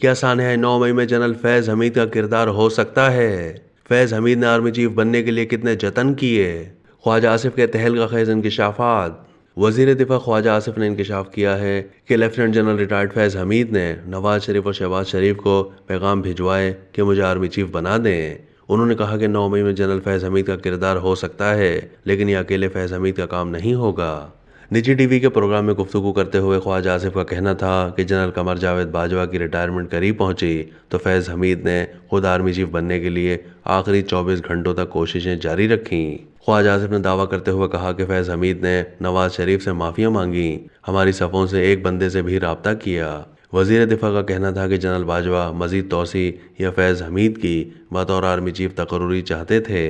کیا سانحہ 9 مئی میں جنرل فیض حمید کا کردار ہو سکتا ہے؟ فیض حمید نے آرمی چیف بننے کے لیے کتنے جتن کیے؟ خواجہ آصف کے تہلکہ خیز انکشافات۔ وزیر دفاع خواجہ آصف نے انکشاف کیا ہے کہ لیفٹیننٹ جنرل ریٹائرڈ فیض حمید نے نواز شریف اور شہباز شریف کو پیغام بھجوائے کہ مجھے آرمی چیف بنا دیں۔ انہوں نے کہا کہ 9 مئی میں جنرل فیض حمید کا کردار ہو سکتا ہے، لیکن یہ اکیلے فیض حمید کا کام نہیں ہوگا۔ نجی ٹی وی کے پروگرام میں گفتگو کرتے ہوئے خواجہ آصف کا کہنا تھا کہ جنرل قمر جاوید باجوہ کی ریٹائرمنٹ قریب پہنچی تو فیض حمید نے خود آرمی چیف بننے کے لیے آخری 24 گھنٹوں تک کوششیں جاری رکھیں۔ خواجہ آصف نے دعویٰ کرتے ہوئے کہا کہ فیض حمید نے نواز شریف سے معافیاں مانگیں، ہماری صفوں سے ایک بندے سے بھی رابطہ کیا۔ وزیر دفاع کا کہنا تھا کہ جنرل باجوہ مزید توسیع یا فیض حمید کی بطور آرمی چیف تقرری چاہتے تھے۔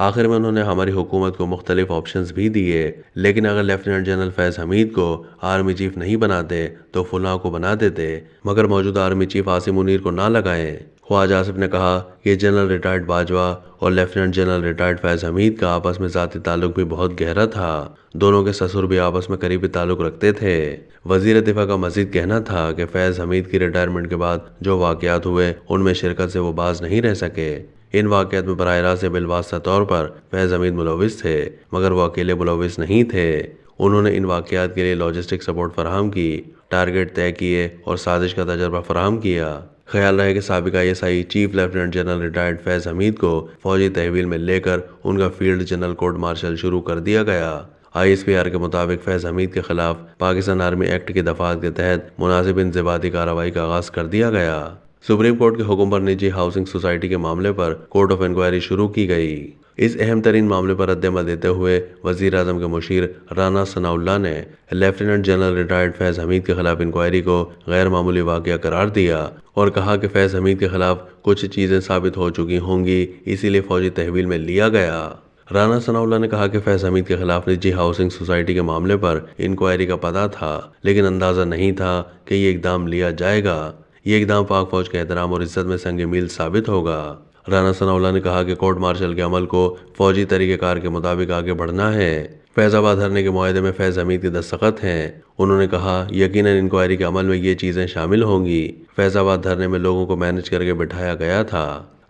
آخر میں انہوں نے ہماری حکومت کو مختلف آپشنز بھی دیے، لیکن اگر لیفٹیننٹ جنرل فیض حمید کو آرمی چیف نہیں بناتے تو فلاں کو بنا دیتے، مگر موجودہ آرمی چیف عاصم منیر کو نہ لگائیں۔ خواجہ آصف نے کہا کہ جنرل ریٹائرڈ باجوہ اور لیفٹیننٹ جنرل ریٹائرڈ فیض حمید کا آپس میں ذاتی تعلق بھی بہت گہرا تھا، دونوں کے سسر بھی آپس میں قریبی تعلق رکھتے تھے۔ وزیر دفاع کا مزید کہنا تھا کہ فیض حمید کی ریٹائرمنٹ کے بعد جو واقعات ہوئے ان میں شرکت سے وہ باز نہیں رہ سکے۔ ان واقعات میں براہ راست یا بالواسطہ طور پر فیض حمید ملوث تھے، مگر وہ اکیلے ملوث نہیں تھے۔ انہوں نے ان واقعات کے لیے لاجسٹک سپورٹ فراہم کی، ٹارگٹ طے کیے اور سازش کا تجربہ فراہم کیا۔ خیال رہے کہ سابقہ ISI chief lieutenant general retired Faiz Hameed کو فوجی تحویل میں لے کر ان کا فیلڈ جنرل کورٹ مارشل شروع کر دیا گیا۔ ISPR کے مطابق فیض حمید کے خلاف پاکستان آرمی ایکٹ کی دفعات کے تحت مناسب انضباطی کارروائی کا آغاز کر دیا گیا۔ سپریم کورٹ کے حکم پر نجی ہاؤسنگ سوسائٹی کے معاملے پر کورٹ آف انکوائری شروع کی گئی۔ اس اہم ترین معاملے پر رد عمل دیتے ہوئے وزیر اعظم کے مشیر رانا ثناء اللہ نے لیفٹیننٹ جنرل ریٹائرڈ فیض حمید کے خلاف انکوائری کو غیر معمولی واقعہ قرار دیا اور کہا کہ فیض حمید کے خلاف کچھ چیزیں ثابت ہو چکی ہوں گی، اسی لیے فوجی تحویل میں لیا گیا۔ رانا ثناء اللہ نے کہا کہ فیض حمید کے خلاف نجی ہاؤسنگ سوسائٹی کے معاملے پر انکوائری کا پتہ تھا، لیکن اندازہ نہیں تھا کہ یہ اقدام لیا جائے گا۔ یہ اقدام پاک فوج کے احترام اور عزت میں سنگ میل ثابت ہوگا۔ رانا ثناء اللہ نے کہا کہ کورٹ مارشل کے عمل کو فوجی طریقہ کار کے مطابق آگے بڑھنا ہے۔ فیض آباد دھرنے کے معاہدے میں فیض حمید کے دستخط ہیں۔ انہوں نے کہا یقیناً انکوائری کے عمل میں یہ چیزیں شامل ہوں گی۔ فیض آباد دھرنے میں لوگوں کو مینج کر کے بٹھایا گیا تھا۔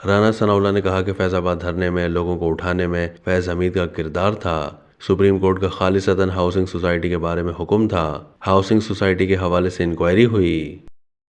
رانا ثناء اللہ نے کہا کہ فیض آباد دھرنے میں لوگوں کو اٹھانے میں فیض حمید کا کردار تھا۔ سپریم کورٹ کا خالصتاً ہاؤسنگ سوسائٹی کے بارے میں حکم تھا۔ ہاؤسنگ سوسائٹی کے حوالے سے انکوائری ہوئی۔